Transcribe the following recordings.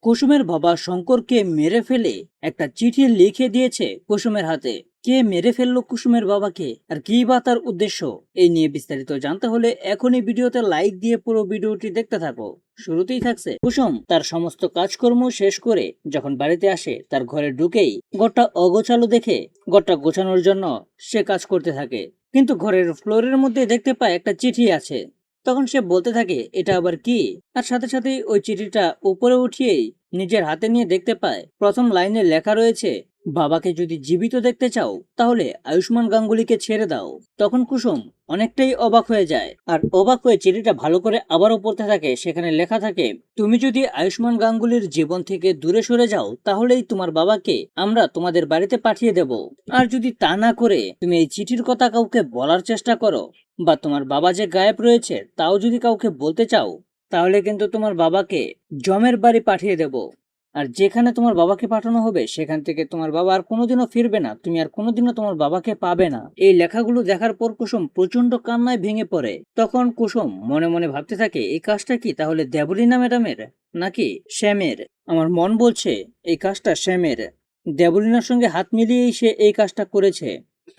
কুসুমের বাবা শঙ্করকে মেরে ফেলে একটা চিঠি লিখে দিয়েছে কুসুমের হাতে। কে মেরে ফেললো কুসুমের বাবাকে আর কি বা তার উদ্দেশ্য, এই নিয়ে বিস্তারিত জানতে হলে এখনই ভিডিওতে লাইক দিয়ে পুরো ভিডিওটি দেখতে থাকো। শুরুতেই থাকছে কুসুম তার সমস্ত কাজকর্ম শেষ করে যখন বাড়িতে আসে, তার ঘরে ঢুকেই ঘরটা অগোছালো দেখে ঘরটা গোছানোর জন্য সে কাজ করতে থাকে। কিন্তু ঘরের ফ্লোরের মধ্যে দেখতে পায় একটা চিঠি আছে। তখন সে বলতে থাকে এটা আবার কি, আর সাথে সাথে ওই চিঠিটা উপরে উঠিয়েই নিজের হাতে নিয়ে দেখতে পায় প্রথম লাইনে লেখা রয়েছে, বাবাকে যদি জীবিত দেখতে চাও তাহলে আয়ুষ্মান গাঙ্গুলিকে ছেড়ে দাও। তখন কুসুম অনেকটাই অবাক হয়ে যায়, আর অবাক হয়ে চিঠিটা ভালো করে আবারও পড়তে থাকে। সেখানে লেখা থাকে, তুমি যদি আয়ুষ্মান গাঙ্গুলির জীবন থেকে দূরে সরে যাও তাহলেই তোমার বাবাকে আমরা তোমাদের বাড়িতে পাঠিয়ে দেব। আর যদি তা না করে তুমি এই চিঠির কথা কাউকে বলার চেষ্টা করো বা তোমার বাবা যে গায়েব রয়েছে তাও যদি কাউকে বলতে চাও, তাহলে কিন্তু তোমার বাবাকে জমের বাড়ি পাঠিয়ে দেব। আর যেখানে তোমার বাবাকে পাঠানো হবে সেখান থেকে তোমার বাবা আর কোনোদিনও ফিরবে না, তুমি আর কোনোদিনও তোমার বাবাকে পাবে না। এই লেখাগুলো দেখার পর কুসুম প্রচন্ড কান্নায় ভেঙে পড়ে। তখন কুসুম মনে মনে ভাবতে থাকে, এই কাজটা কি তাহলে দেবলীনা ম্যাডামের নাকি শ্যামের? আমার মন বলছে এই কাজটা শ্যামের। দেবলীনার সঙ্গে হাত মিলিয়েই সে এই কাজটা করেছে।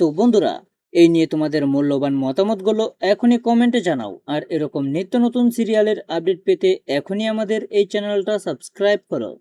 তো বন্ধুরা, এই নিয়ে তোমাদের মূল্যবান মতামতগুলো এখনই কমেন্টে জানাও। আর এরকম নিত্য নতুন সিরিয়ালের আপডেট পেতে এখনই আমাদের এই চ্যানেলটা সাবস্ক্রাইব করো।